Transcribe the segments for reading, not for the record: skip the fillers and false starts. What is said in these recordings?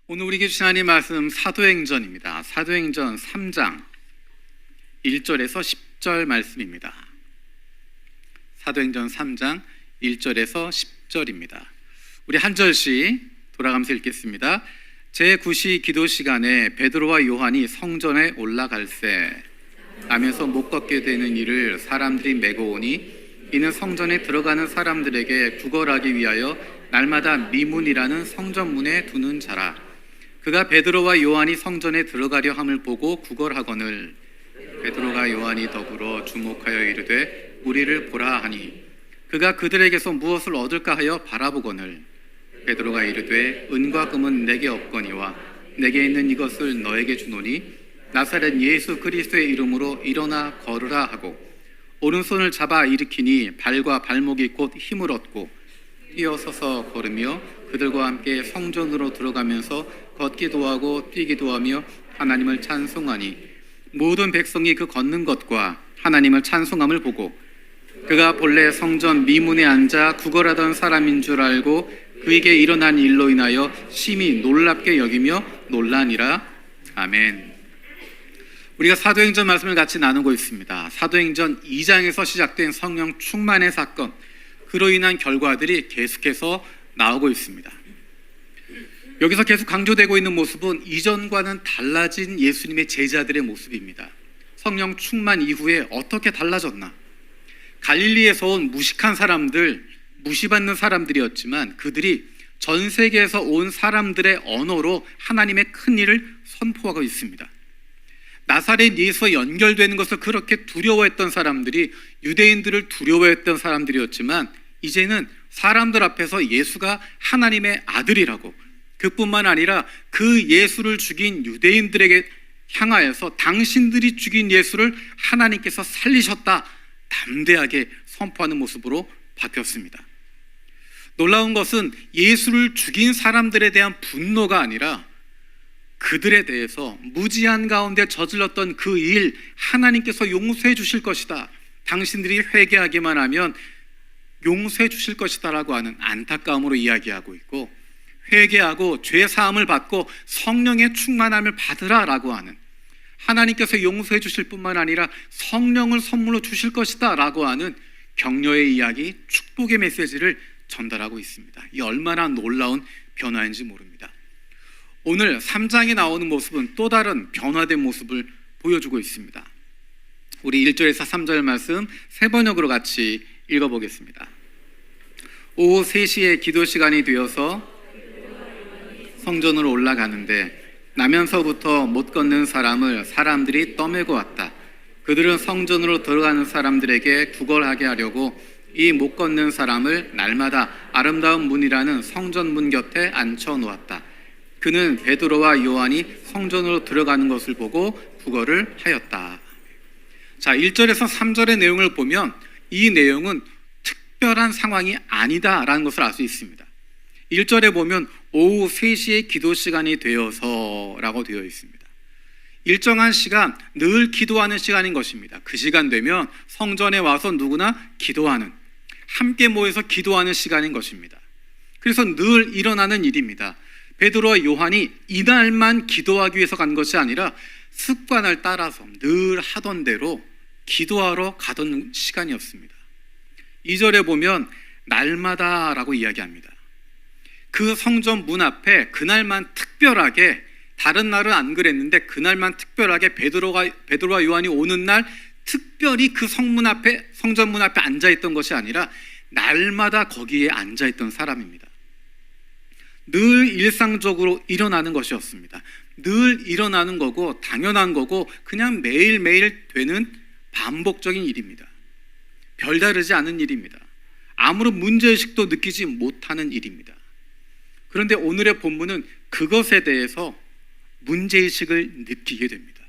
오늘 우리에게 주신 하나님의 말씀 사도행전입니다. 사도행전 3장 1절에서 10절 말씀입니다. 사도행전 3장 1절에서 10절입니다. 우리 한 절씩 돌아가면서 읽겠습니다. 제9시 기도 시간에 베드로와 요한이 성전에 올라갈새 하면서 못 걷게 되는 이를 사람들이 메고 오니 이는 성전에 들어가는 사람들에게 구걸하기 위하여 날마다 미문이라는 성전문에 두는 자라. 그가 베드로와 요한이 성전에 들어가려 함을 보고 구걸하거늘 베드로가 요한이 더불어 주목하여 이르되 우리를 보라 하니 그가 그들에게서 무엇을 얻을까 하여 바라보거늘 베드로가 이르되 은과 금은 내게 없거니와 내게 있는 이것을 너에게 주노니 나사렛 예수 그리스도의 이름으로 일어나 걸으라 하고 오른손을 잡아 일으키니 발과 발목이 곧 힘을 얻고 뛰어서서 걸으며 그들과 함께 성전으로 들어가면서 걷기도 하고 뛰기도 하며 하나님을 찬송하니 모든 백성이 그 걷는 것과 하나님을 찬송함을 보고 그가 본래 성전 미문에 앉아 구걸하던 사람인 줄 알고 그에게 일어난 일로 인하여 심히 놀랍게 여기며 놀라니라. 아멘. 우리가 사도행전 말씀을 같이 나누고 있습니다. 사도행전 2장에서 시작된 성령 충만의 사건, 그로 인한 결과들이 계속해서 나오고 있습니다. 여기서 계속 강조되고 있는 모습은 이전과는 달라진 예수님의 제자들의 모습입니다. 성령 충만 이후에 어떻게 달라졌나? 갈릴리에서 온 무식한 사람들, 무시받는 사람들이었지만 그들이 전 세계에서 온 사람들의 언어로 하나님의 큰 일을 선포하고 있습니다. 나사렛 예수와 연결되는 것을 그렇게 두려워했던 사람들이 유대인들을 두려워했던 사람들이었지만 이제는 사람들 앞에서 예수가 하나님의 아들이라고, 그뿐만 아니라 그 예수를 죽인 유대인들에게 향하여서 당신들이 죽인 예수를 하나님께서 살리셨다 담대하게 선포하는 모습으로 바뀌었습니다. 놀라운 것은 예수를 죽인 사람들에 대한 분노가 아니라 그들에 대해서 무지한 가운데 저질렀던 그 일 하나님께서 용서해 주실 것이다, 당신들이 회개하기만 하면 용서해 주실 것이다 라고 하는 안타까움으로 이야기하고 있고, 회개하고 죄 사함을 받고 성령의 충만함을 받으라 라고 하는, 하나님께서 용서해 주실 뿐만 아니라 성령을 선물로 주실 것이다 라고 하는 격려의 이야기, 축복의 메시지를 전달하고 있습니다. 이 얼마나 놀라운 변화인지 모릅니다. 오늘 3장에 나오는 모습은 또 다른 변화된 모습을 보여주고 있습니다. 우리 1절에서 3절 말씀 세 번역으로 같이 읽어보겠습니다. 오후 3시에 기도 시간이 되어서 성전으로 올라가는데 나면서부터 못 걷는 사람을 사람들이 떠밀고 왔다. 그들은 성전으로 들어가는 사람들에게 구걸하게 하려고 이 못 걷는 사람을 날마다 아름다운 문이라는 성전문 곁에 앉혀 놓았다. 그는 베드로와 요한이 성전으로 들어가는 것을 보고 구걸을 하였다. 자, 1절에서 3절의 내용을 보면 이 내용은 특별한 상황이 아니다라는 것을 알 수 있습니다. 1절에 보면 오후 3시에 기도 시간이 되어서 라고 되어 있습니다. 일정한 시간, 늘 기도하는 시간인 것입니다. 그 시간 되면 성전에 와서 누구나 기도하는, 함께 모여서 기도하는 시간인 것입니다. 그래서 늘 일어나는 일입니다. 베드로와 요한이 이날만 기도하기 위해서 간 것이 아니라 습관을 따라서 늘 하던 대로 기도하러 가던 시간이었습니다. 2절에 보면 날마다 라고 이야기합니다. 그 성전 문 앞에 그날만 특별하게, 다른 날은 안 그랬는데 그날만 특별하게 베드로와 요한이 오는 날 특별히 그 성전 문 앞에 앉아있던 것이 아니라 날마다 거기에 앉아있던 사람입니다. 늘 일상적으로 일어나는 것이었습니다. 늘 일어나는 거고 당연한 거고 그냥 매일매일 되는 반복적인 일입니다. 별다르지 않은 일입니다. 아무런 문제의식도 느끼지 못하는 일입니다. 그런데 오늘의 본문은 그것에 대해서 문제의식을 느끼게 됩니다.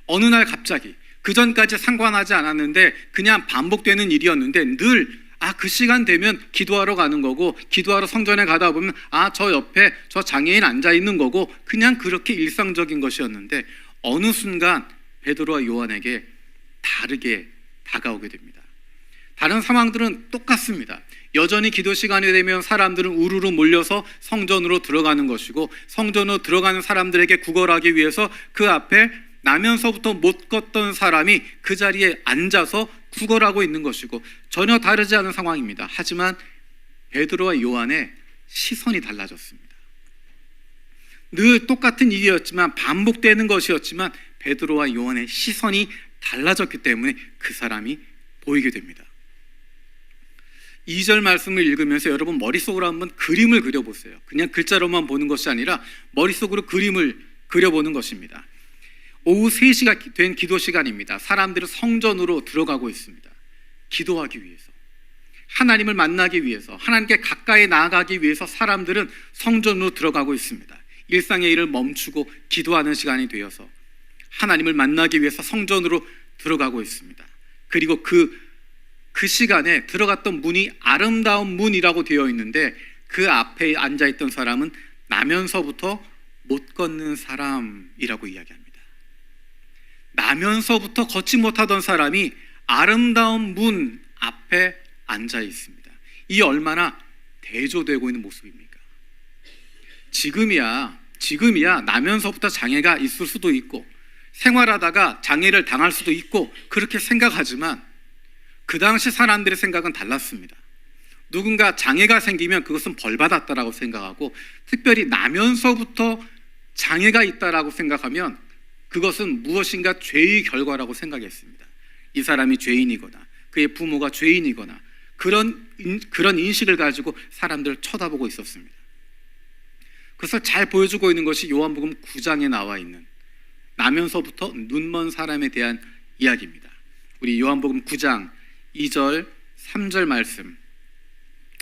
어느 날 갑자기, 그전까지 상관하지 않았는데 그냥 반복되는 일이었는데 늘 그 시간 되면 기도하러 가는 거고, 기도하러 성전에 가다 보면 저 옆에 저 장애인 앉아있는 거고, 그냥 그렇게 일상적인 것이었는데 어느 순간 베드로와 요한에게 다르게 다가오게 됩니다. 다른 상황들은 똑같습니다. 여전히 기도 시간이 되면 사람들은 우르르 몰려서 성전으로 들어가는 것이고, 성전으로 들어가는 사람들에게 구걸하기 위해서 그 앞에 나면서부터 못 걷던 사람이 그 자리에 앉아서 구걸하고 있는 것이고, 전혀 다르지 않은 상황입니다. 하지만 베드로와 요한의 시선이 달라졌습니다. 늘 똑같은 일이었지만, 반복되는 것이었지만 베드로와 요한의 시선이 달라졌기 때문에 그 사람이 보이게 됩니다. 2절 말씀을 읽으면서 여러분 머릿속으로 한번 그림을 그려보세요. 그냥 글자로만 보는 것이 아니라 머릿속으로 그림을 그려보는 것입니다. 오후 3시가 된 기도 시간입니다. 사람들은 성전으로 들어가고 있습니다. 기도하기 위해서, 하나님을 만나기 위해서, 하나님께 가까이 나아가기 위해서 사람들은 성전으로 들어가고 있습니다. 일상의 일을 멈추고 기도하는 시간이 되어서 하나님을 만나기 위해서 성전으로 들어가고 있습니다. 그리고 그 시간에 들어갔던 문이 아름다운 문이라고 되어 있는데, 그 앞에 앉아있던 사람은 나면서부터 못 걷는 사람이라고 이야기합니다. 나면서부터 걷지 못하던 사람이 아름다운 문 앞에 앉아 있습니다. 이 얼마나 대조되고 있는 모습입니까? 지금이야 나면서부터 장애가 있을 수도 있고, 생활하다가 장애를 당할 수도 있고, 그렇게 생각하지만 그 당시 사람들의 생각은 달랐습니다. 누군가 장애가 생기면 그것은 벌받았다라고 생각하고, 특별히 나면서부터 장애가 있다라고 생각하면 그것은 무엇인가 죄의 결과라고 생각했습니다. 이 사람이 죄인이거나 그의 부모가 죄인이거나 그런 인식을 가지고 사람들을 쳐다보고 있었습니다. 그것을 잘 보여주고 있는 것이 요한복음 9장에 나와 있는 나면서부터 눈먼 사람에 대한 이야기입니다. 우리 요한복음 9장 2절 3절 말씀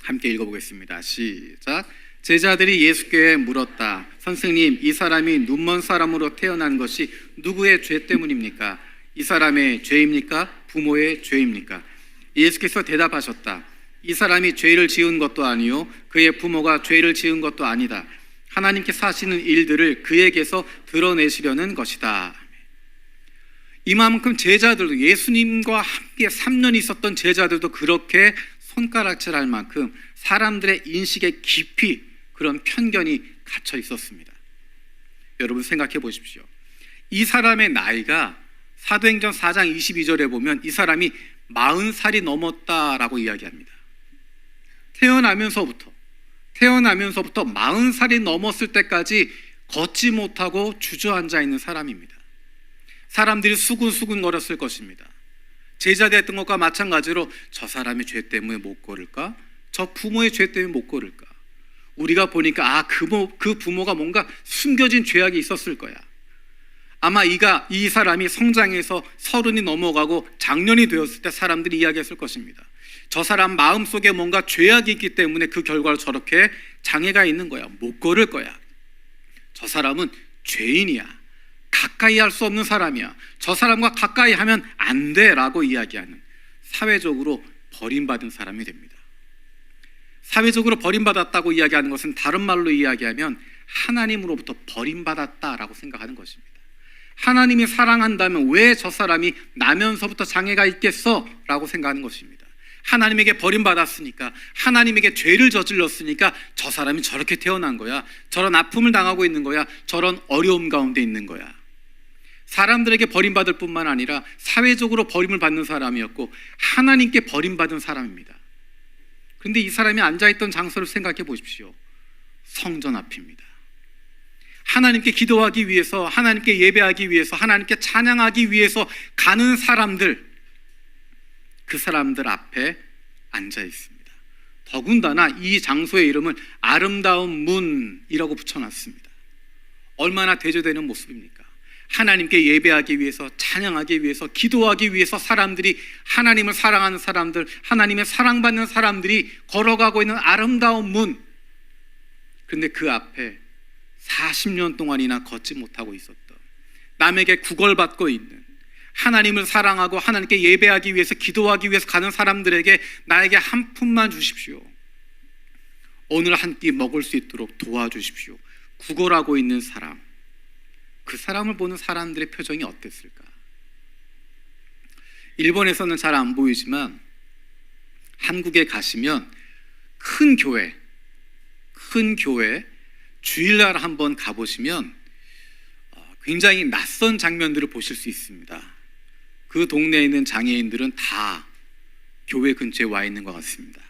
함께 읽어보겠습니다. 시작. 제자들이 예수께 물었다. 선생님, 이 사람이 눈먼 사람으로 태어난 것이 누구의 죄 때문입니까? 이 사람의 죄입니까? 부모의 죄입니까? 예수께서 대답하셨다. 이 사람이 죄를 지은 것도 아니요 그의 부모가 죄를 지은 것도 아니다. 하나님께서 하시는 일들을 그에게서 드러내시려는 것이다. 이만큼 제자들도, 예수님과 함께 3년 있었던 제자들도 그렇게 손가락질할 만큼 사람들의 인식에 깊이 그런 편견이 갇혀 있었습니다. 여러분 생각해 보십시오. 이 사람의 나이가 사도행전 4장 22절에 보면 이 사람이 40살이 넘었다라고 이야기합니다. 태어나면서부터 40살이 넘었을 때까지 걷지 못하고 주저앉아 있는 사람입니다. 사람들이 수군수군 거렸을 것입니다. 제자 됐던 것과 마찬가지로 저 사람의 죄 때문에 못 걸을까? 저 부모의 죄 때문에 못 걸을까? 우리가 보니까 그 부모가 뭔가 숨겨진 죄악이 있었을 거야. 아마 이 사람이 성장해서 30이 넘어가고 장년이 되었을 때 사람들이 이야기했을 것입니다. 저 사람 마음속에 뭔가 죄악이 있기 때문에 그 결과로 저렇게 장애가 있는 거야. 못 걸을 거야. 저 사람은 죄인이야. 가까이 할 수 없는 사람이야. 저 사람과 가까이 하면 안 돼라고 이야기하는, 사회적으로 버림받은 사람이 됩니다. 사회적으로 버림받았다고 이야기하는 것은 다른 말로 이야기하면 하나님으로부터 버림받았다라고 생각하는 것입니다. 하나님이 사랑한다면 왜 저 사람이 나면서부터 장애가 있겠어? 라고 생각하는 것입니다. 하나님에게 버림받았으니까, 하나님에게 죄를 저질렀으니까 저 사람이 저렇게 태어난 거야. 저런 아픔을 당하고 있는 거야. 저런 어려움 가운데 있는 거야. 사람들에게 버림받을 뿐만 아니라 사회적으로 버림을 받는 사람이었고 하나님께 버림받은 사람입니다. 그런데 이 사람이 앉아있던 장소를 생각해 보십시오. 성전 앞입니다. 하나님께 기도하기 위해서, 하나님께 예배하기 위해서, 하나님께 찬양하기 위해서 가는 사람들, 그 사람들 앞에 앉아 있습니다. 더군다나 이 장소의 이름을 아름다운 문이라고 붙여놨습니다. 얼마나 대조되는 모습입니까? 하나님께 예배하기 위해서, 찬양하기 위해서, 기도하기 위해서 사람들이, 하나님을 사랑하는 사람들, 하나님의 사랑받는 사람들이 걸어가고 있는 아름다운 문. 그런데 그 앞에 40년 동안이나 걷지 못하고 있었던, 남에게 구걸받고 있는, 하나님을 사랑하고 하나님께 예배하기 위해서, 기도하기 위해서 가는 사람들에게 나에게 한 푼만 주십시오. 오늘 한 끼 먹을 수 있도록 도와주십시오. 구걸하고 있는 사람, 그 사람을 보는 사람들의 표정이 어땠을까? 일본에서는 잘 안 보이지만 한국에 가시면 큰 교회 주일날 한번 가보시면 굉장히 낯선 장면들을 보실 수 있습니다. 그 동네에 있는 장애인들은 다 교회 근처에 와 있는 것 같습니다.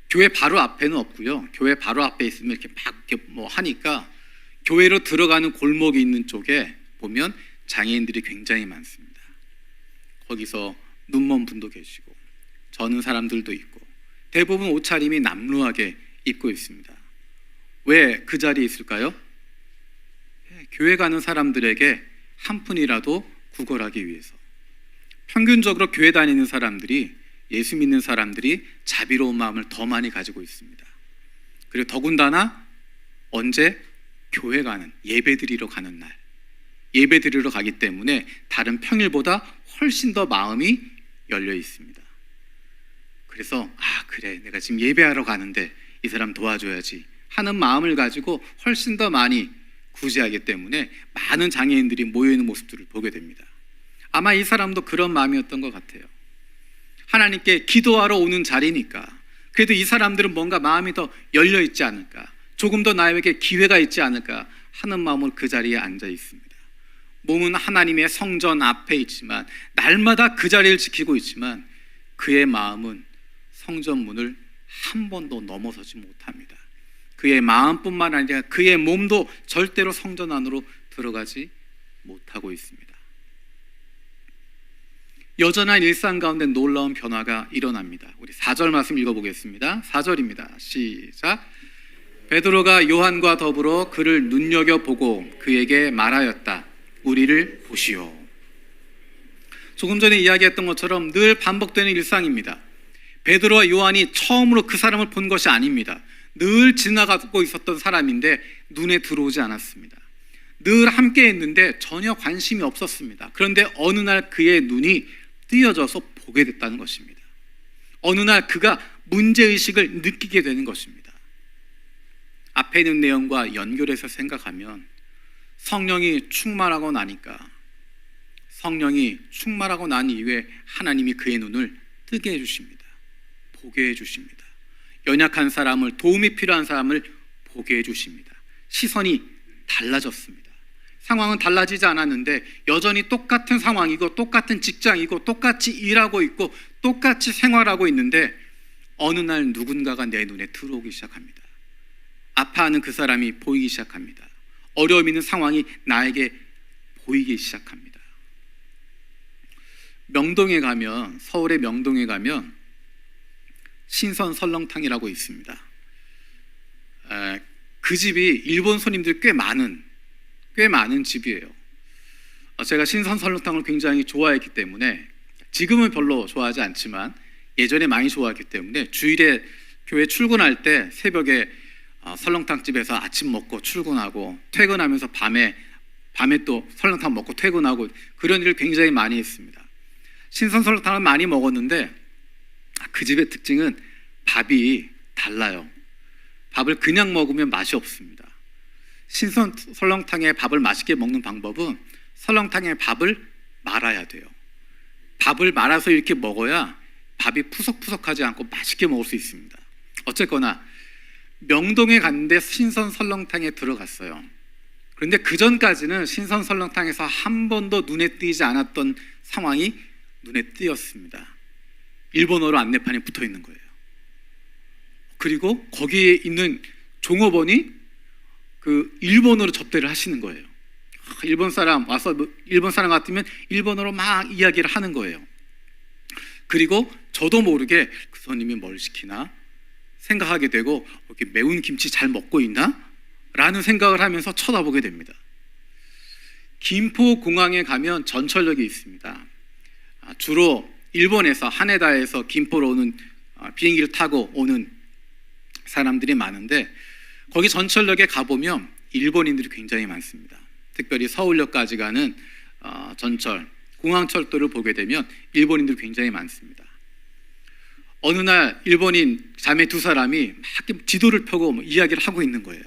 교회 바로 앞에는 없고요. 교회 바로 앞에 있으면 이렇게 막 이렇게 뭐 하니까 교회로 들어가는 골목이 있는 쪽에 보면 장애인들이 굉장히 많습니다. 거기서 눈먼 분도 계시고 저는 사람들도 있고 대부분 옷차림이 남루하게 입고 있습니다. 왜 그 자리에 있을까요? 교회 가는 사람들에게 한 푼이라도 구걸하기 위해서. 평균적으로 교회 다니는 사람들이, 예수 믿는 사람들이 자비로운 마음을 더 많이 가지고 있습니다. 그리고 더군다나 언제? 교회 가는, 예배드리러 가는 날, 예배드리러 가기 때문에 다른 평일보다 훨씬 더 마음이 열려 있습니다. 그래서 그래, 내가 지금 예배하러 가는데 이 사람 도와줘야지 하는 마음을 가지고 훨씬 더 많이 구제하기 때문에 많은 장애인들이 모여있는 모습들을 보게 됩니다. 아마 이 사람도 그런 마음이었던 것 같아요. 하나님께 기도하러 오는 자리니까 그래도 이 사람들은 뭔가 마음이 더 열려 있지 않을까, 조금 더 나에게 기회가 있지 않을까 하는 마음으로 그 자리에 앉아 있습니다. 몸은 하나님의 성전 앞에 있지만, 날마다 그 자리를 지키고 있지만 그의 마음은 성전 문을 한 번도 넘어서지 못합니다. 그의 마음뿐만 아니라 그의 몸도 절대로 성전 안으로 들어가지 못하고 있습니다. 여전한 일상 가운데 놀라운 변화가 일어납니다. 우리 4절 말씀 읽어보겠습니다. 4절입니다. 시작. 베드로가 요한과 더불어 그를 눈여겨보고 그에게 말하였다. 우리를 보시오. 조금 전에 이야기했던 것처럼 늘 반복되는 일상입니다. 베드로와 요한이 처음으로 그 사람을 본 것이 아닙니다. 늘 지나가고 있었던 사람인데 눈에 들어오지 않았습니다. 늘 함께 했는데 전혀 관심이 없었습니다. 그런데 어느 날 그의 눈이 뜨여져서 보게 됐다는 것입니다. 어느 날 그가 문제의식을 느끼게 되는 것입니다. 앞에 있는 내용과 연결해서 생각하면 성령이 충만하고 나니까, 성령이 충만하고 난 이후에 하나님이 그의 눈을 뜨게 해주십니다. 보게 해주십니다. 연약한 사람을, 도움이 필요한 사람을 보게 해주십니다. 시선이 달라졌습니다. 상황은 달라지지 않았는데 여전히 똑같은 상황이고 똑같은 직장이고 똑같이 일하고 있고 똑같이 생활하고 있는데 어느 날 누군가가 내 눈에 들어오기 시작합니다. 아파하는 그 사람이 보이기 시작합니다. 어려움 있는 상황이 나에게 보이기 시작합니다. 명동에 가면, 서울의 명동에 가면 신선 설렁탕이라고 있습니다. 그 집이 일본 손님들이 꽤 많은 집이에요. 제가 신선 설렁탕을 굉장히 좋아했기 때문에, 지금은 별로 좋아하지 않지만 예전에 많이 좋아했기 때문에 주일에 교회 출근할 때 새벽에 설렁탕집에서 아침 먹고 출근하고 퇴근하면서 밤에 또 설렁탕 먹고 퇴근하고 그런 일을 굉장히 많이 했습니다. 신선 설렁탕을 많이 먹었는데 그 집의 특징은 밥이 달라요. 밥을 그냥 먹으면 맛이 없습니다. 신선 설렁탕에 밥을 맛있게 먹는 방법은 설렁탕에 밥을 말아야 돼요. 밥을 말아서 이렇게 먹어야 밥이 푸석푸석하지 않고 맛있게 먹을 수 있습니다. 어쨌거나 명동에 갔는데 신선 설렁탕에 들어갔어요. 그런데 그 전까지는 신선 설렁탕에서 한 번도 눈에 띄지 않았던 상황이 눈에 띄었습니다. 일본어로 안내판이 붙어 있는 거예요. 그리고 거기에 있는 종업원이 그 일본어로 접대를 하시는 거예요. 일본 사람 와서 일본 사람 같으면 일본어로 막 이야기를 하는 거예요. 그리고 저도 모르게 그 손님이 뭘 시키나 생각하게 되고, 이렇게 매운 김치 잘 먹고 있나? 라는 생각을 하면서 쳐다보게 됩니다. 김포공항에 가면 전철역이 있습니다. 주로 일본에서 하네다에서 김포로 오는 비행기를 타고 오는 사람들이 많은데, 거기 전철역에 가보면 일본인들이 굉장히 많습니다. 특별히 서울역까지 가는 전철, 공항철도를 보게 되면 일본인들이 굉장히 많습니다. 어느 날 일본인 자매 두 사람이 막 지도를 펴고 이야기를 하고 있는 거예요.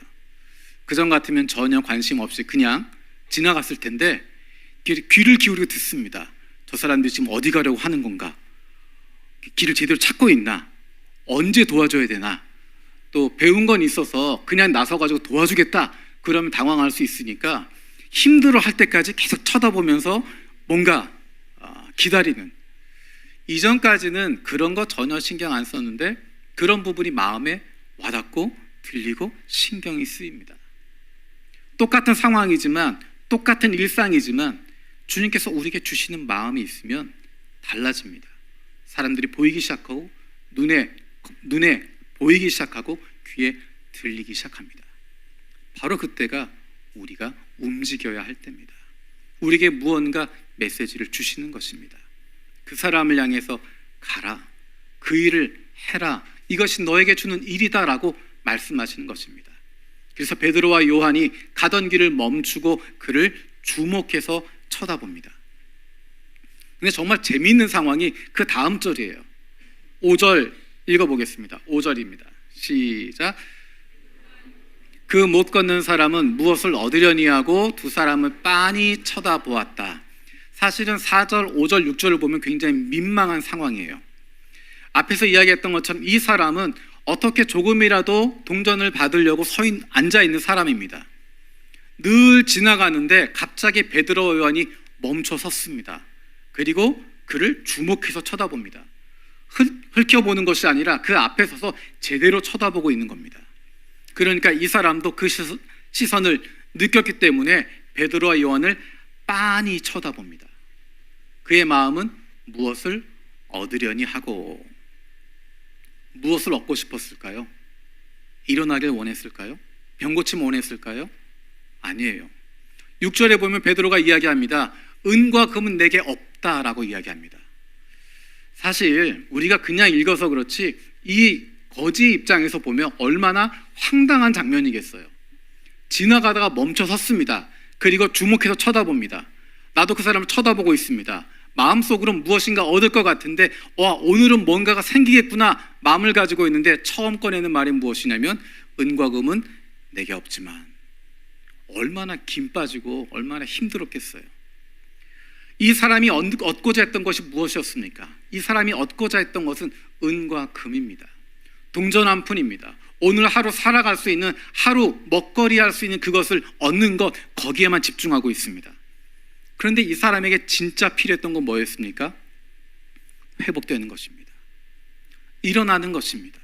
그전 같으면 전혀 관심 없이 그냥 지나갔을 텐데 귀를 기울이고 듣습니다. 저 사람들이 지금 어디 가려고 하는 건가? 길을 제대로 찾고 있나? 언제 도와줘야 되나, 또 배운 건 있어서 그냥 나서가지고 도와주겠다 그러면 당황할 수 있으니까 힘들어 할 때까지 계속 쳐다보면서 뭔가 기다리는. 이전까지는 그런 거 전혀 신경 안 썼는데 그런 부분이 마음에 와닿고 들리고 신경이 쓰입니다. 똑같은 상황이지만, 똑같은 일상이지만 주님께서 우리에게 주시는 마음이 있으면 달라집니다. 사람들이 보이기 시작하고 눈에 보이기 시작하고 귀에 들리기 시작합니다. 바로 그때가 우리가 움직여야 할 때입니다. 우리에게 무언가 메시지를 주시는 것입니다. 그 사람을 향해서 가라, 그 일을 해라, 이것이 너에게 주는 일이다라고 말씀하시는 것입니다. 그래서 베드로와 요한이 가던 길을 멈추고 그를 주목해서 쳐다봅니다. 근데 정말 재미있는 상황이 그 다음 절이에요. 5절 읽어보겠습니다. 5절입니다. 시작. 그 못 걷는 사람은 무엇을 얻으려니 하고 두 사람을 빤히 쳐다보았다. 사실은 4절, 5절, 6절을 보면 굉장히 민망한 상황이에요. 앞에서 이야기했던 것처럼 이 사람은 어떻게 조금이라도 동전을 받으려고 앉아있는 사람입니다. 늘 지나가는데 갑자기 베드로와 요한이 멈춰 섰습니다. 그리고 그를 주목해서 쳐다봅니다. 훑혀보는 것이 아니라 그 앞에 서서 제대로 쳐다보고 있는 겁니다. 그러니까 이 사람도 그 시선을 느꼈기 때문에 베드로와 요한을 빤히 쳐다봅니다. 그의 마음은 무엇을 얻으려니 하고, 무엇을 얻고 싶었을까요? 일어나길 원했을까요? 병고침 원했을까요? 아니에요. 6절에 보면 베드로가 이야기합니다. 은과 금은 내게 없다라고 이야기합니다. 사실 우리가 그냥 읽어서 그렇지 이 거지의 입장에서 보면 얼마나 황당한 장면이겠어요. 지나가다가 멈춰 섰습니다. 그리고 주목해서 쳐다봅니다. 나도 그 사람을 쳐다보고 있습니다. 마음속으로 무엇인가 얻을 것 같은데 오늘은 뭔가가 생기겠구나 마음을 가지고 있는데 처음 꺼내는 말이 무엇이냐면 은과 금은 내게 없지만. 얼마나 김 빠지고 얼마나 힘들었겠어요. 이 사람이 얻고자 했던 것이 무엇이었습니까? 이 사람이 얻고자 했던 것은 은과 금입니다. 동전 한 푼입니다. 오늘 하루 살아갈 수 있는, 하루 먹거리 할 수 있는 그것을 얻는 것, 거기에만 집중하고 있습니다. 그런데 이 사람에게 진짜 필요했던 건 뭐였습니까? 회복되는 것입니다. 일어나는 것입니다.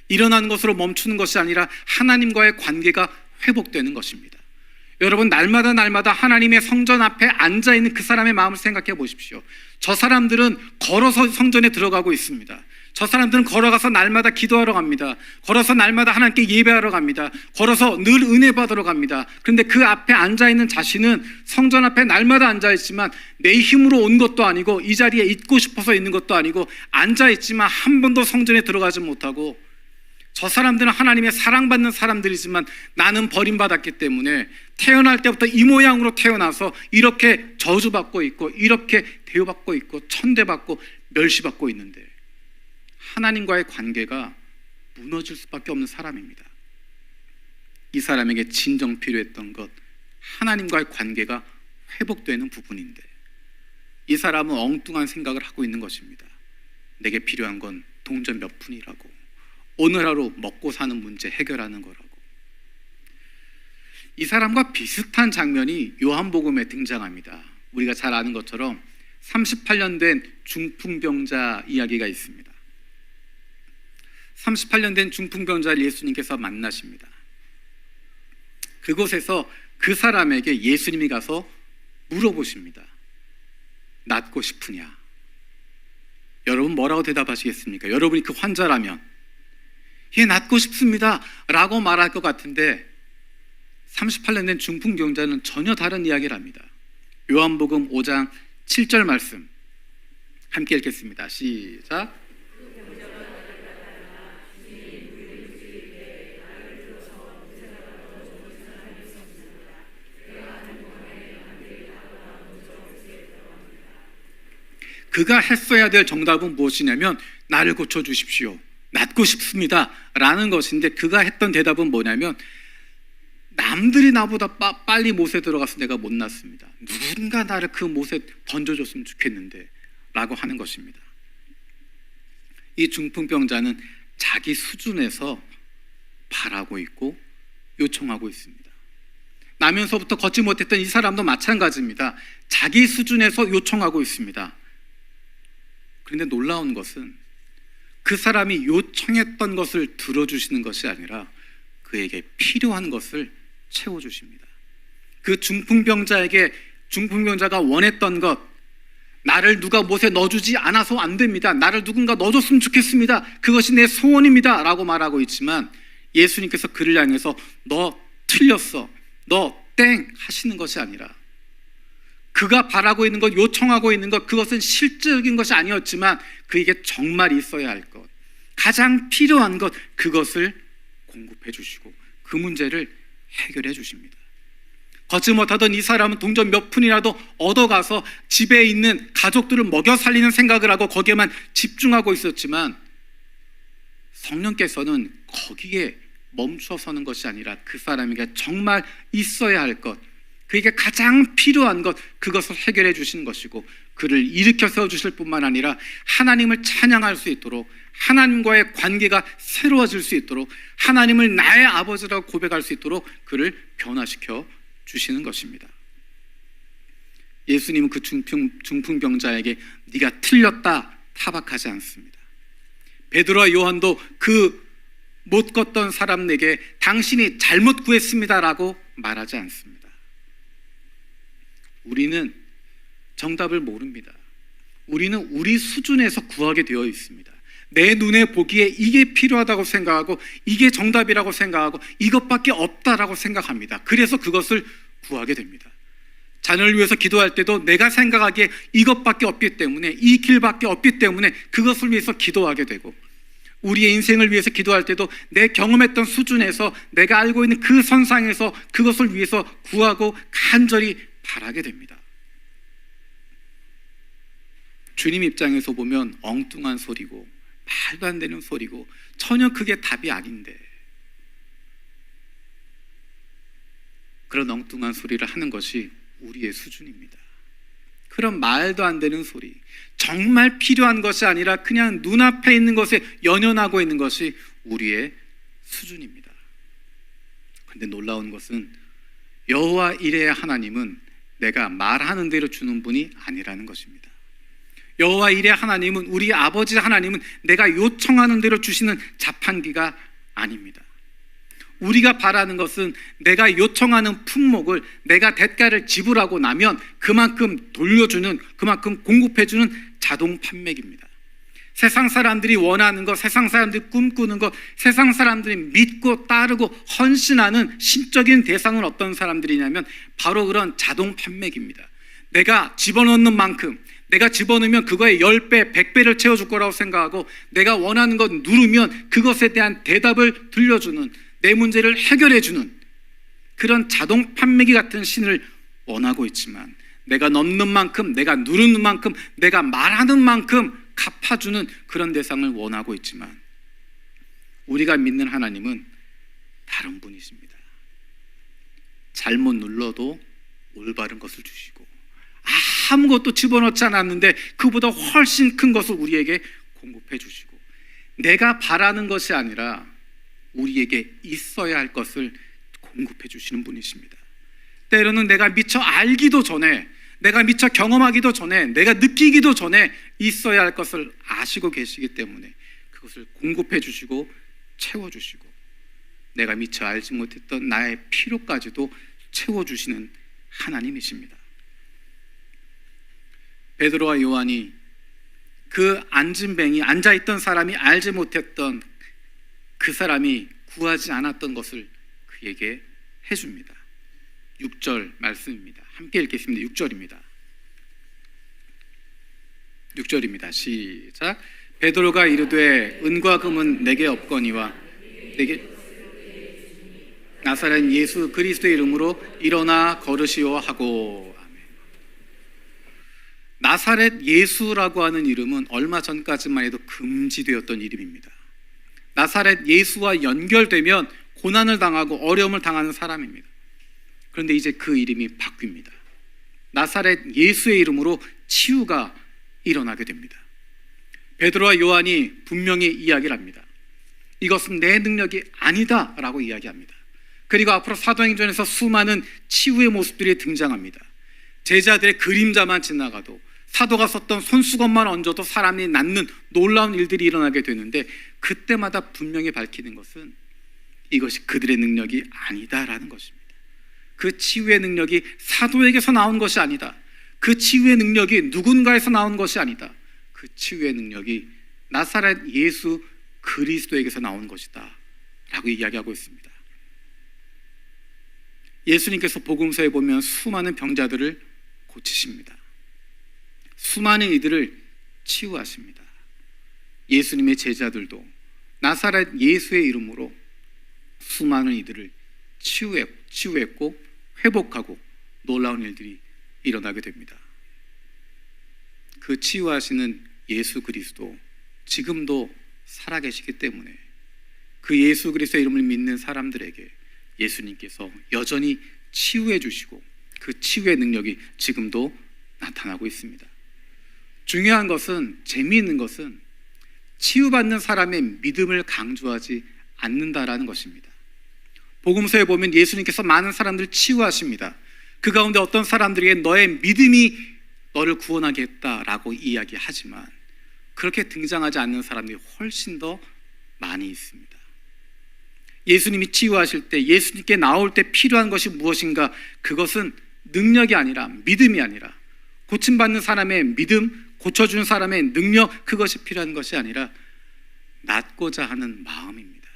일어나는 것으로 멈추는 것이 아니라 하나님과의 관계가 회복되는 것입니다. 여러분, 날마다 하나님의 성전 앞에 앉아있는 그 사람의 마음을 생각해 보십시오. 저 사람들은 걸어서 성전에 들어가고 있습니다. 저 사람들은 걸어가서 날마다 기도하러 갑니다. 걸어서 날마다 하나님께 예배하러 갑니다. 걸어서 늘 은혜 받으러 갑니다. 그런데 그 앞에 앉아있는 자신은 성전 앞에 날마다 앉아있지만 내 힘으로 온 것도 아니고 이 자리에 있고 싶어서 있는 것도 아니고 앉아있지만 한 번도 성전에 들어가지 못하고, 저 사람들은 하나님의 사랑받는 사람들이지만 나는 버림받았기 때문에 태어날 때부터 이 모양으로 태어나서 이렇게 저주받고 있고 이렇게 대우받고 있고 천대받고 멸시받고 있는데 하나님과의 관계가 무너질 수밖에 없는 사람입니다. 이 사람에게 진정 필요했던 것, 하나님과의 관계가 회복되는 부분인데 이 사람은 엉뚱한 생각을 하고 있는 것입니다. 내게 필요한 건 동전 몇 푼이라고, 오늘 하루 먹고 사는 문제 해결하는 거라고. 이 사람과 비슷한 장면이 요한복음에 등장합니다. 우리가 잘 아는 것처럼 38년 된 중풍병자 이야기가 있습니다. 38년 된 중풍병자를 예수님께서 만나십니다. 그곳에서 그 사람에게 예수님이 가서 물어보십니다. 낫고 싶으냐? 여러분 뭐라고 대답하시겠습니까? 여러분이 그 환자라면 예, 낫고 싶습니다 라고 말할 것 같은데 38년 된 중풍병자는 전혀 다른 이야기를 합니다. 요한복음 5장 7절 말씀 함께 읽겠습니다. 시작. 그가 했어야 될 정답은 무엇이냐면 나를 고쳐주십시오, 낫고 싶습니다 라는 것인데, 그가 했던 대답은 뭐냐면 남들이 나보다 빨리 못에 들어가서 내가 못 낫습니다. 누군가 나를 그 못에 던져줬으면 좋겠는데 라고 하는 것입니다. 이 중풍병자는 자기 수준에서 바라고 있고 요청하고 있습니다. 나면서부터 걷지 못했던 이 사람도 마찬가지입니다. 자기 수준에서 요청하고 있습니다. 그런데 놀라운 것은 그 사람이 요청했던 것을 들어주시는 것이 아니라 그에게 필요한 것을 채워주십니다. 그 중풍병자에게 중풍병자가 원했던 것, 나를 누가 못에 넣어주지 않아서 안 됩니다. 나를 누군가 넣어줬으면 좋겠습니다. 그것이 내 소원입니다 라고 말하고 있지만 예수님께서 그를 향해서 너 틀렸어, 너 땡 하시는 것이 아니라 그가 바라고 있는 것, 요청하고 있는 것, 그것은 실질적인 것이 아니었지만 그에게 정말 있어야 할 것, 가장 필요한 것, 그것을 공급해 주시고 그 문제를 해결해 주십니다. 걷지 못하던 이 사람은 동전 몇 푼이라도 얻어가서 집에 있는 가족들을 먹여 살리는 생각을 하고 거기에만 집중하고 있었지만 성령께서는 거기에 멈춰서는 것이 아니라 그 사람에게 정말 있어야 할 것, 그에게 가장 필요한 것, 그것을 해결해 주시는 것이고 그를 일으켜 세워주실 뿐만 아니라 하나님을 찬양할 수 있도록, 하나님과의 관계가 새로워질 수 있도록, 하나님을 나의 아버지라고 고백할 수 있도록 그를 변화시켜 주시는 것입니다. 예수님은 그 중풍병자에게 네가 틀렸다 타박하지 않습니다. 베드로와 요한도 그 못 걷던 사람에게 당신이 잘못 구했습니다라고 말하지 않습니다. 우리는 정답을 모릅니다. 우리는 우리 수준에서 구하게 되어 있습니다. 내 눈에 보기에 이게 필요하다고 생각하고 이게 정답이라고 생각하고 이것밖에 없다라고 생각합니다. 그래서 그것을 구하게 됩니다. 자녀를 위해서 기도할 때도 내가 생각하기에 이것밖에 없기 때문에, 이 길밖에 없기 때문에 그것을 위해서 기도하게 되고, 우리의 인생을 위해서 기도할 때도 내 경험했던 수준에서, 내가 알고 있는 그 선상에서 그것을 위해서 구하고 간절히 바라게 됩니다. 주님 입장에서 보면 엉뚱한 소리고 말도 안 되는 소리고 전혀 그게 답이 아닌데 그런 엉뚱한 소리를 하는 것이 우리의 수준입니다. 그런 말도 안 되는 소리, 정말 필요한 것이 아니라 그냥 눈앞에 있는 것에 연연하고 있는 것이 우리의 수준입니다. 그런데 놀라운 것은 여호와 이레의 하나님은 내가 말하는 대로 주는 분이 아니라는 것입니다. 여호와 이레 하나님은, 우리 아버지 하나님은 내가 요청하는 대로 주시는 자판기가 아닙니다. 우리가 바라는 것은 내가 요청하는 품목을 내가 대가를 지불하고 나면 그만큼 돌려주는, 그만큼 공급해주는 자동 판매기입니다. 세상 사람들이 원하는 것, 세상 사람들이 꿈꾸는 것, 세상 사람들이 믿고 따르고 헌신하는 신적인 대상은 어떤 사람들이냐면 바로 그런 자동 판매기입니다. 내가 집어넣는 만큼, 내가 집어넣으면 그거에 10배, 100배를 채워줄 거라고 생각하고 내가 원하는 것 누르면 그것에 대한 대답을 들려주는, 내 문제를 해결해주는 그런 자동 판매기 같은 신을 원하고 있지만, 내가 넣는 만큼, 내가 누르는 만큼, 내가 말하는 만큼 갚아주는 그런 대상을 원하고 있지만 우리가 믿는 하나님은 다른 분이십니다. 잘못 눌러도 올바른 것을 주시고 아무것도 집어넣지 않았는데 그보다 훨씬 큰 것을 우리에게 공급해 주시고, 내가 바라는 것이 아니라 우리에게 있어야 할 것을 공급해 주시는 분이십니다. 때로는 내가 미처 알기도 전에, 내가 미처 경험하기도 전에, 내가 느끼기도 전에 있어야 할 것을 아시고 계시기 때문에 그것을 공급해 주시고 채워주시고, 내가 미처 알지 못했던 나의 필요까지도 채워주시는 하나님이십니다. 베드로와 요한이 그 앉은뱅이, 앉아있던 사람이 알지 못했던 그 사람이 구하지 않았던 것을 그에게 해줍니다. 6절 말씀입니다. 함께 읽겠습니다. 6절입니다. 6절입니다. 시작. 베드로가 이르되 은과 금은 내게 없거니와 내게 나사렛 예수 그리스도의 이름으로 일어나 걸으시오 하고. 아멘. 나사렛 예수라고 하는 이름은 얼마 전까지만 해도 금지되었던 이름입니다. 나사렛 예수와 연결되면 고난을 당하고 어려움을 당하는 사람입니다. 그런데 이제 그 이름이 바뀝니다. 나사렛 예수의 이름으로 치유가 일어나게 됩니다. 베드로와 요한이 분명히 이야기를 합니다. 이것은 내 능력이 아니다라고 이야기합니다. 그리고 앞으로 사도행전에서 수많은 치유의 모습들이 등장합니다. 제자들의 그림자만 지나가도, 사도가 썼던 손수건만 얹어도 사람이 낫는 놀라운 일들이 일어나게 되는데, 그때마다 분명히 밝히는 것은 이것이 그들의 능력이 아니다라는 것입니다. 그 치유의 능력이 사도에게서 나온 것이 아니다. 그 치유의 능력이 누군가에서 나온 것이 아니다. 그 치유의 능력이 나사렛 예수 그리스도에게서 나온 것이다 라고 이야기하고 있습니다. 예수님께서 복음서에 보면 수많은 병자들을 고치십니다. 수많은 이들을 치유하십니다. 예수님의 제자들도 나사렛 예수의 이름으로 수많은 이들을 치유했고 회복하고 놀라운 일들이 일어나게 됩니다. 그 치유하시는 예수 그리스도 지금도 살아계시기 때문에 그 예수 그리스도의 이름을 믿는 사람들에게 예수님께서 여전히 치유해 주시고 그 치유의 능력이 지금도 나타나고 있습니다. 중요한 것은, 재미있는 것은 치유받는 사람의 믿음을 강조하지 않는다라는 것입니다. 복음서에 보면 예수님께서 많은 사람들을 치유하십니다. 그 가운데 어떤 사람들에게 너의 믿음이 너를 구원하게 했다라고 이야기하지만, 그렇게 등장하지 않는 사람들이 훨씬 더 많이 있습니다. 예수님이 치유하실 때, 예수님께 나올 때 필요한 것이 무엇인가? 그것은 능력이 아니라, 믿음이 아니라, 고침받는 사람의 믿음, 고쳐주는 사람의 능력, 그것이 필요한 것이 아니라 낫고자 하는 마음입니다.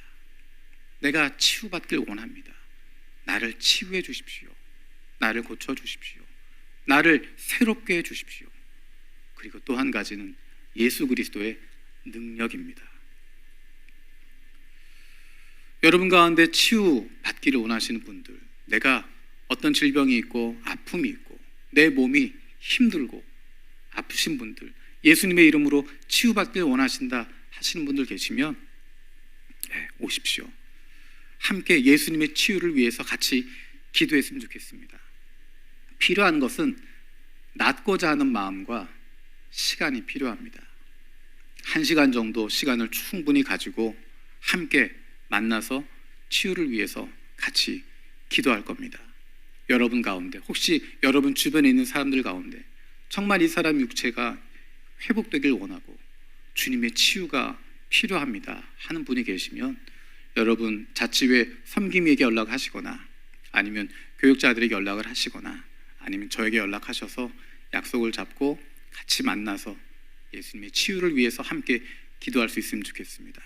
내가 치유받길 원합니다. 나를 치유해 주십시오. 나를 고쳐주십시오. 나를 새롭게 해주십시오. 그리고 또 한 가지는 예수 그리스도의 능력입니다. 여러분 가운데 치유받기를 원하시는 분들, 내가 어떤 질병이 있고 아픔이 있고 내 몸이 힘들고 아프신 분들, 예수님의 이름으로 치유받기를 원하신다 하시는 분들 계시면 오십시오. 함께 예수님의 치유를 위해서 같이 기도했으면 좋겠습니다. 필요한 것은 낫고자 하는 마음과 시간이 필요합니다. 1시간 정도 시간을 충분히 가지고 함께 만나서 치유를 위해서 같이 기도할 겁니다. 여러분 가운데, 혹시 여러분 주변에 있는 사람들 가운데 정말 이 사람 육체가 회복되길 원하고 주님의 치유가 필요합니다 하는 분이 계시면, 여러분 자치회 섬김에게 연락하시거나 아니면 교육자들에게 연락을 하시거나 아니면 저에게 연락하셔서 약속을 잡고 같이 만나서 예수님의 치유를 위해서 함께 기도할 수 있으면 좋겠습니다.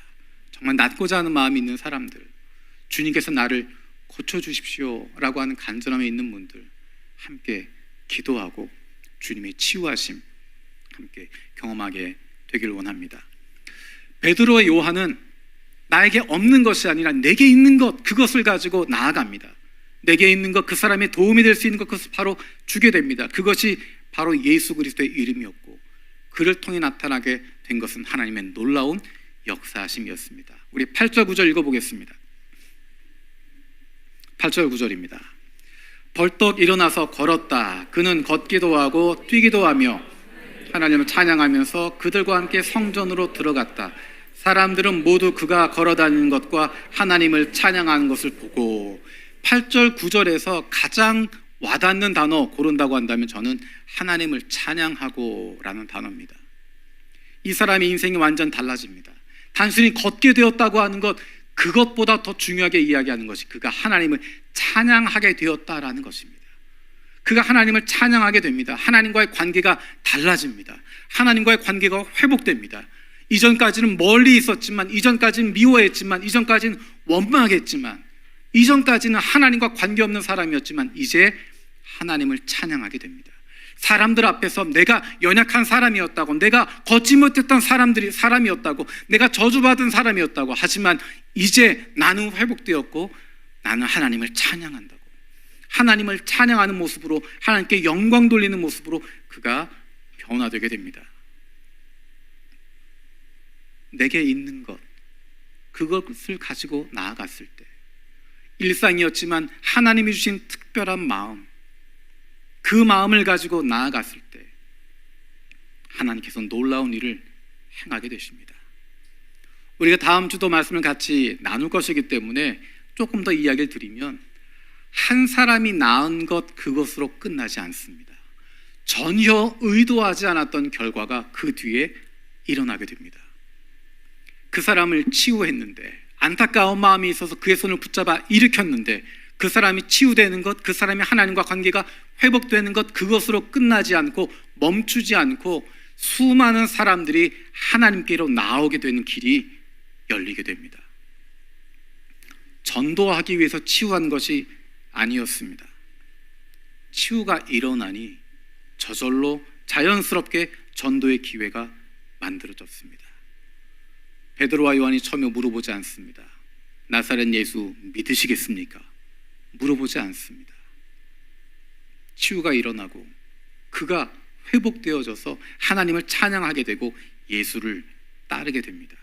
정말 낫고자 하는 마음이 있는 사람들, 주님께서 나를 고쳐주십시오 라고 하는 간절함에 있는 분들, 함께 기도하고 주님의 치유하심 함께 경험하게 되길 원합니다. 베드로와 요한은 나에게 없는 것이 아니라 내게 있는 것, 그것을 가지고 나아갑니다. 내게 있는 것, 그 사람의 도움이 될 수 있는 것, 그것을 바로 주게 됩니다. 그것이 바로 예수 그리스도의 이름이었고, 그를 통해 나타나게 된 것은 하나님의 놀라운 역사하심이었습니다. 우리 8절 9절 읽어보겠습니다. 8절 9절입니다. 벌떡 일어나서 걸었다. 그는 걷기도 하고 뛰기도 하며 하나님을 찬양하면서 그들과 함께 성전으로 들어갔다. 사람들은 모두 그가 걸어다니는 것과 하나님을 찬양하는 것을 보고. 8절 9절에서 가장 와닿는 단어 고른다고 한다면 저는 하나님을 찬양하고 라는 단어입니다. 이 사람의 인생이 완전 달라집니다. 단순히 걷게 되었다고 하는 것, 그것보다 더 중요하게 이야기하는 것이 그가 하나님을 찬양하게 되었다라는 것입니다. 그가 하나님을 찬양하게 됩니다. 하나님과의 관계가 달라집니다. 하나님과의 관계가 회복됩니다. 이전까지는 멀리 있었지만, 이전까지는 미워했지만, 이전까지는 원망했지만, 이전까지는 하나님과 관계없는 사람이었지만 이제 하나님을 찬양하게 됩니다. 사람들 앞에서 내가 연약한 사람이었다고, 내가 걷지 못했던 사람이었다고, 내가 저주받은 사람이었다고 하지만 이제 나는 회복되었고 나는 하나님을 찬양한다고, 하나님을 찬양하는 모습으로, 하나님께 영광 돌리는 모습으로 그가 변화되게 됩니다. 내게 있는 것, 그것을 가지고 나아갔을 때, 일상이었지만 하나님이 주신 특별한 마음, 그 마음을 가지고 나아갔을 때 하나님께서 놀라운 일을 행하게 되십니다. 우리가 다음 주도 말씀을 같이 나눌 것이기 때문에 조금 더 이야기를 드리면, 한 사람이 낳은 것 그것으로 끝나지 않습니다. 전혀 의도하지 않았던 결과가 그 뒤에 일어나게 됩니다. 그 사람을 치유했는데, 안타까운 마음이 있어서 그의 손을 붙잡아 일으켰는데, 그 사람이 치유되는 것, 그 사람이 하나님과 관계가 회복되는 것 그것으로 끝나지 않고 멈추지 않고 수많은 사람들이 하나님께로 나오게 되는 길이 열리게 됩니다. 전도하기 위해서 치유한 것이 아니었습니다. 치유가 일어나니 저절로 자연스럽게 전도의 기회가 만들어졌습니다. 베드로와 요한이 처음에 물어보지 않습니다. 나사렛 예수 믿으시겠습니까? 물어보지 않습니다. 치유가 일어나고 그가 회복되어져서 하나님을 찬양하게 되고 예수를 따르게 됩니다.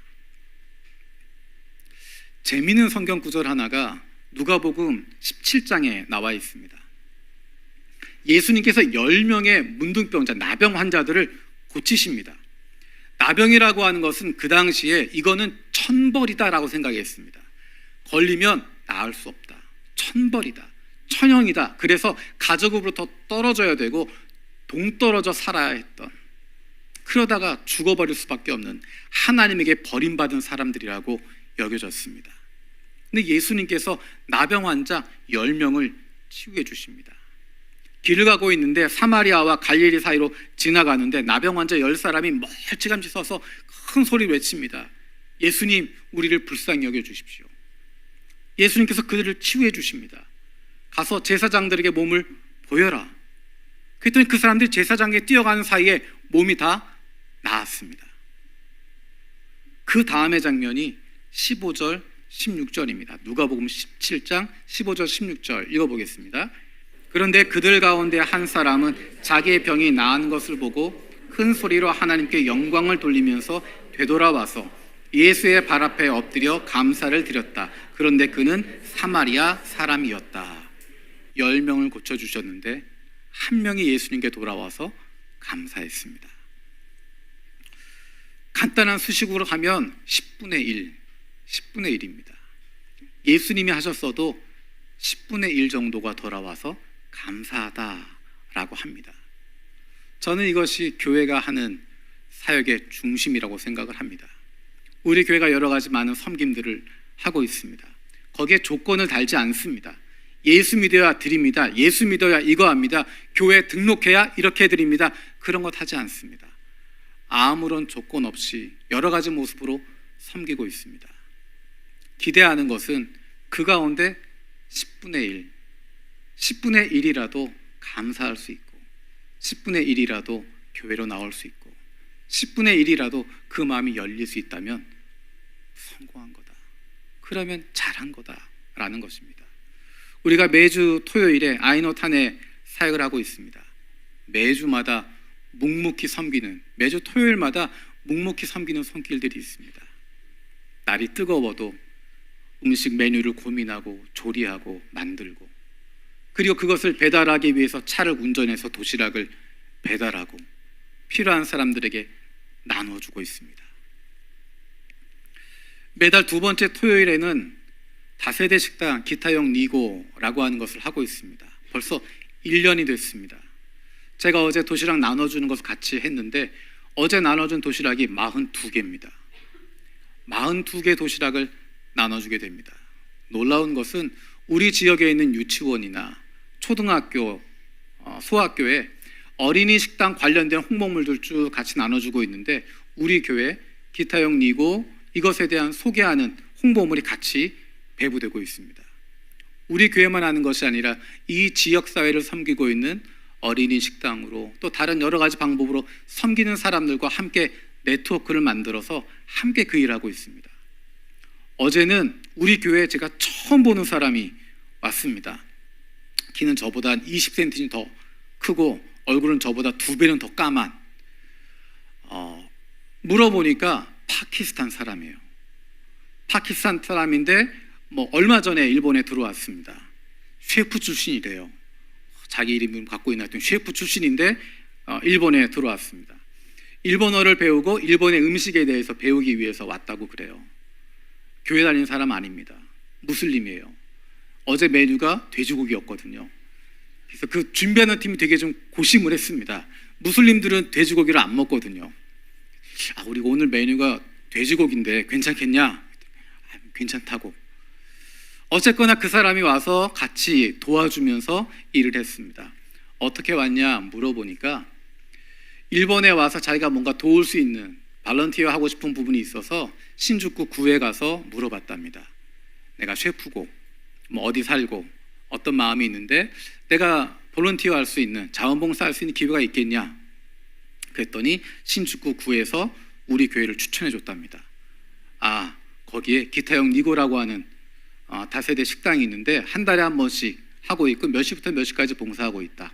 재미있는 성경 구절 하나가 누가복음 17장에 나와 있습니다. 예수님께서 10명의 문둥병자, 나병 환자들을 고치십니다. 나병이라고 하는 것은 그 당시에 이거는 천벌이다라고 생각했습니다. 걸리면 나을 수 없다. 천벌이다. 천형이다. 그래서 가족으로부터 떨어져야 되고 동떨어져 살아야 했던, 그러다가 죽어버릴 수밖에 없는 하나님에게 버림받은 사람들이라고 여겨졌습니다. 근데 예수님께서 나병 환자 10명을 치유해 주십니다. 길을 가고 있는데 사마리아와 갈릴리 사이로 지나가는데 나병 환자 10사람이 멀찌감치 서서 큰 소리를 외칩니다. 예수님, 우리를 불쌍히 여겨주십시오. 예수님께서 그들을 치유해 주십니다. 가서 제사장들에게 몸을 보여라. 그랬더니 그 사람들이 제사장에게 뛰어가는 사이에 몸이 다 나았습니다. 그 다음의 장면이 15절 16절입니다. 누가복음 17장 15절 16절 읽어보겠습니다. 그런데 그들 가운데 한 사람은 자기의 병이 나은 것을 보고 큰 소리로 하나님께 영광을 돌리면서 되돌아와서 예수의 발 앞에 엎드려 감사를 드렸다. 그런데 그는 사마리아 사람이었다. 10명을 고쳐주셨는데 한 명이 예수님께 돌아와서 감사했습니다. 간단한 수식으로 하면 10분의 1, 10분의 1입니다. 예수님이 하셨어도 10분의 1 정도가 돌아와서 감사하다라고 합니다. 저는 이것이 교회가 하는 사역의 중심이라고 생각을 합니다. 우리 교회가 여러 가지 많은 섬김들을 하고 있습니다. 거기에 조건을 달지 않습니다. 예수 믿어야 드립니다. 예수 믿어야 이거 합니다. 교회 등록해야 이렇게 드립니다. 그런 것 하지 않습니다. 아무런 조건 없이 여러 가지 모습으로 섬기고 있습니다. 기대하는 것은 그 가운데 10분의 1, 10분의 1이라도 감사할 수 있고 10분의 1이라도 교회로 나올 수 있고 10분의 1이라도 그 마음이 열릴 수 있다면 성공한 거다. 그러면 잘한 거다라는 것입니다. 우리가 매주 토요일에 아이노탄에 사역을 하고 있습니다. 매주마다 묵묵히 섬기는, 매주 토요일마다 묵묵히 섬기는 손길들이 있습니다. 날이 뜨거워도 음식 메뉴를 고민하고 조리하고 만들고, 그리고 그것을 배달하기 위해서 차를 운전해서 도시락을 배달하고 필요한 사람들에게 나눠주고 있습니다. 매달 두 번째 토요일에는 다세대 식당 기타형 니고라고 하는 것을 하고 있습니다. 벌써 1년이 됐습니다. 제가 어제 도시락 나눠주는 것을 같이 했는데 어제 나눠준 도시락이 42개입니다. 42개 도시락을 나눠주게 됩니다. 놀라운 것은 우리 지역에 있는 유치원이나 초등학교, 소학교에 어린이 식당 관련된 홍보물들 쭉 같이 나눠주고 있는데 우리 교회 기타형 니고 이것에 대한 소개하는 홍보물이 같이 배부되고 있습니다. 우리 교회만 하는 것이 아니라 이 지역사회를 섬기고 있는 어린이 식당으로 또 다른 여러 가지 방법으로 섬기는 사람들과 함께 네트워크를 만들어서 함께 그 일을 하고 있습니다. 어제는 우리 교회에 제가 처음 보는 사람이 왔습니다. 키는 저보다 한 20cm 더 크고 얼굴은 저보다 2배는 더 까만, 물어보니까 파키스탄 사람이에요. 파키스탄 사람인데 얼마 전에 일본에 들어왔습니다. 셰프 출신이래요. 자기 이름을 갖고 있는 셰프 출신인데 일본에 들어왔습니다. 일본어를 배우고 일본의 음식에 대해서 배우기 위해서 왔다고 그래요. 교회 다니는 사람 아닙니다. 무슬림이에요. 어제 메뉴가 돼지고기였거든요. 그래서 그 준비하는 팀이 되게 좀 고심을 했습니다. 무슬림들은 돼지고기를 안 먹거든요. 우리가 오늘 메뉴가 돼지고기인데 괜찮겠냐? 괜찮다고. 어쨌거나 그 사람이 와서 같이 도와주면서 일을 했습니다. 어떻게 왔냐 물어보니까 일본에 와서 자기가 뭔가 도울 수 있는 발런티어 하고 싶은 부분이 있어서 신주쿠 구에 가서 물어봤답니다. 내가 셰프고 뭐 어디 살고 어떤 마음이 있는데 내가 볼런티어 할 수 있는 자원봉사 할 수 있는 기회가 있겠냐? 그랬더니 신주쿠 구에서 우리 교회를 추천해 줬답니다. 거기에 기타형 니고라고 하는 다세대 식당이 있는데 한 달에 한 번씩 하고 있고 몇 시부터 몇 시까지 봉사하고 있다.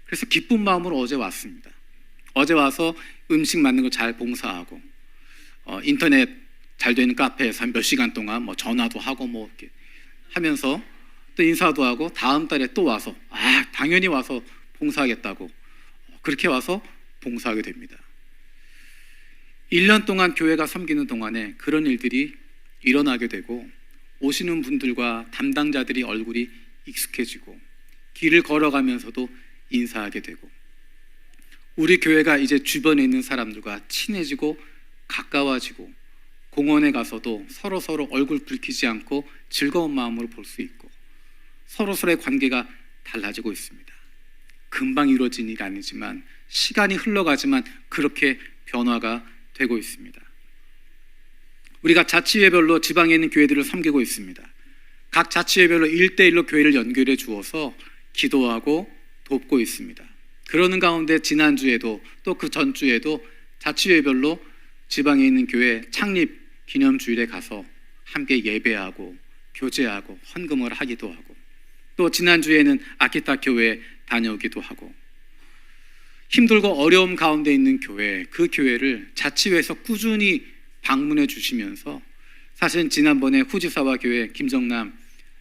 그래서 기쁜 마음으로 어제 왔습니다. 어제 와서 음식 만든 거 잘 봉사하고 인터넷 잘 되는 카페에서 몇 시간 동안 뭐 전화도 하고 뭐 이렇게 하면서 또 인사도 하고 다음 달에 또 와서 당연히 와서 봉사하겠다고 그렇게 와서 봉사하게 됩니다. 1년 동안 교회가 섬기는 동안에 그런 일들이 일어나게 되고 오시는 분들과 담당자들이 얼굴이 익숙해지고 길을 걸어가면서도 인사하게 되고 우리 교회가 이제 주변에 있는 사람들과 친해지고 가까워지고 공원에 가서도 서로 얼굴 붉히지 않고 즐거운 마음으로 볼 수 있고 서로의 관계가 달라지고 있습니다. 금방 이루어진 일이 아니지만 시간이 흘러가지만 그렇게 변화가 되고 있습니다. 우리가 자치회별로 지방에 있는 교회들을 섬기고 있습니다. 각 자치회별로 1대1로 교회를 연결해 주어서 기도하고 돕고 있습니다. 그러는 가운데 지난주에도 또 그 전주에도 자치회별로 지방에 있는 교회 창립 기념주일에 가서 함께 예배하고 교제하고 헌금을 하기도 하고 또 지난주에는 아키타 교회에 다녀오기도 하고 힘들고 어려움 가운데 있는 교회, 그 교회를 자치회에서 꾸준히 방문해 주시면서 사실 지난번에 후지사와 교회 김정남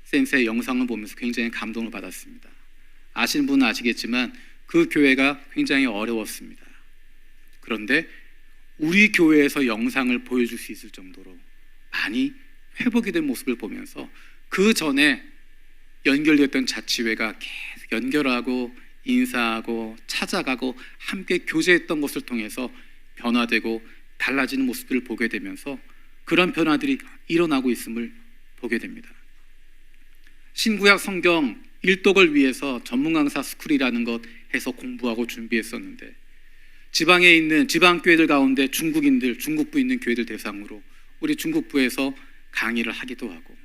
센세의 영상을 보면서 굉장히 감동을 받았습니다. 아시는 분은 아시겠지만 그 교회가 굉장히 어려웠습니다. 그런데 우리 교회에서 영상을 보여줄 수 있을 정도로 많이 회복이 된 모습을 보면서 그 전에 연결됐던 자치회가 계속 연결하고 인사하고 찾아가고 함께 교제했던 것을 통해서 변화되고 달라지는 모습들을 보게 되면서 그런 변화들이 일어나고 있음을 보게 됩니다. 신구약 성경 일독을 위해서 전문 강사 스쿨이라는 것 해서 공부하고 준비했었는데 지방에 있는 지방교회들 가운데 중국인들, 중국부 있는 교회들 대상으로 우리 중국부에서 강의를 하기도 하고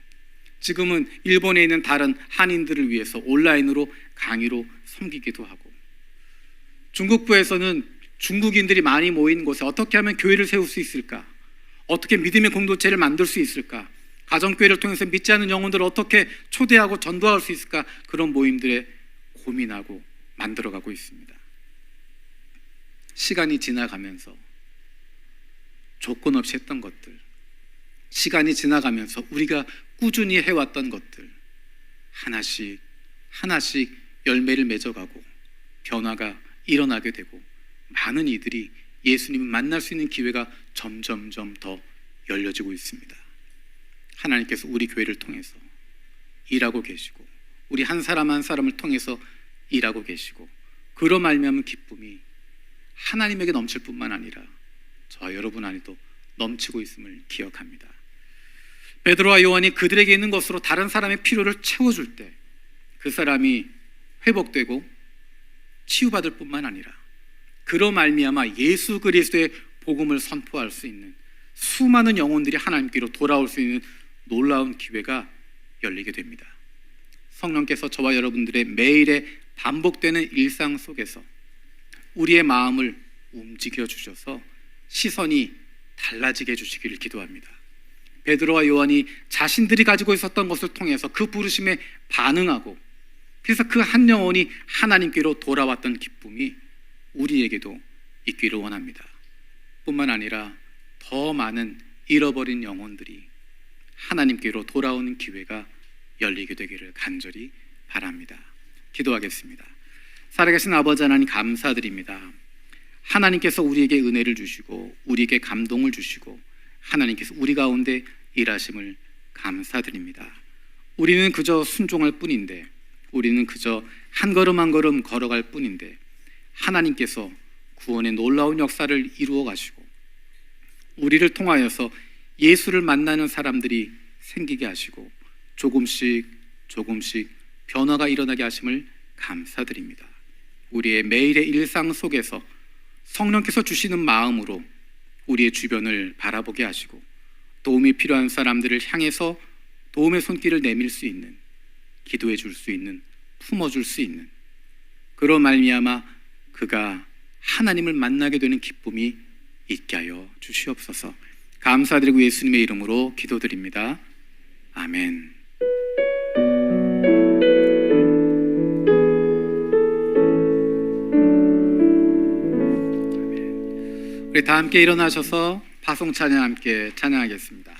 지금은 일본에 있는 다른 한인들을 위해서 온라인으로 강의로 섬기기도 하고 중국부에서는 중국인들이 많이 모인 곳에 어떻게 하면 교회를 세울 수 있을까? 어떻게 믿음의 공동체를 만들 수 있을까? 가정교회를 통해서 믿지 않는 영혼들을 어떻게 초대하고 전도할 수 있을까? 그런 모임들에 고민하고 만들어가고 있습니다. 시간이 지나가면서 조건 없이 했던 것들, 시간이 지나가면서 우리가 꾸준히 해왔던 것들 하나씩 열매를 맺어가고 변화가 일어나게 되고 많은 이들이 예수님을 만날 수 있는 기회가 점점점 더 열려지고 있습니다. 하나님께서 우리 교회를 통해서 일하고 계시고 우리 한 사람 한 사람을 통해서 일하고 계시고 그로 말미암은 기쁨이 하나님에게 넘칠 뿐만 아니라 저와 여러분 안에도 넘치고 있음을 기억합니다. 베드로와 요한이 그들에게 있는 것으로 다른 사람의 필요를 채워줄 때 그 사람이 회복되고 치유받을 뿐만 아니라 그로 말미암아 예수 그리스도의 복음을 선포할 수 있는 수많은 영혼들이 하나님께로 돌아올 수 있는 놀라운 기회가 열리게 됩니다. 성령께서 저와 여러분들의 매일의 반복되는 일상 속에서 우리의 마음을 움직여 주셔서 시선이 달라지게 해주시기를 기도합니다. 베드로와 요한이 자신들이 가지고 있었던 것을 통해서 그 부르심에 반응하고 그래서 그 한 영혼이 하나님께로 돌아왔던 기쁨이 우리에게도 있기를 원합니다. 뿐만 아니라 더 많은 잃어버린 영혼들이 하나님께로 돌아오는 기회가 열리게 되기를 간절히 바랍니다. 기도하겠습니다. 살아계신 아버지 하나님 감사드립니다. 하나님께서 우리에게 은혜를 주시고 우리에게 감동을 주시고 하나님께서 우리 가운데 일하심을 감사드립니다. 우리는 그저 순종할 뿐인데, 우리는 그저 한 걸음 한 걸음 걸어갈 뿐인데 하나님께서 구원의 놀라운 역사를 이루어 가시고 우리를 통하여서 예수를 만나는 사람들이 생기게 하시고 조금씩 변화가 일어나게 하심을 감사드립니다. 우리의 매일의 일상 속에서 성령께서 주시는 마음으로 우리의 주변을 바라보게 하시고 도움이 필요한 사람들을 향해서 도움의 손길을 내밀 수 있는, 기도해 줄 수 있는, 품어줄 수 있는, 그로 말미암아 그가 하나님을 만나게 되는 기쁨이 있게 하여 주시옵소서. 감사드리고 예수님의 이름으로 기도드립니다. 아멘. 우리 다 함께 일어나셔서 파송 찬양 함께 찬양하겠습니다.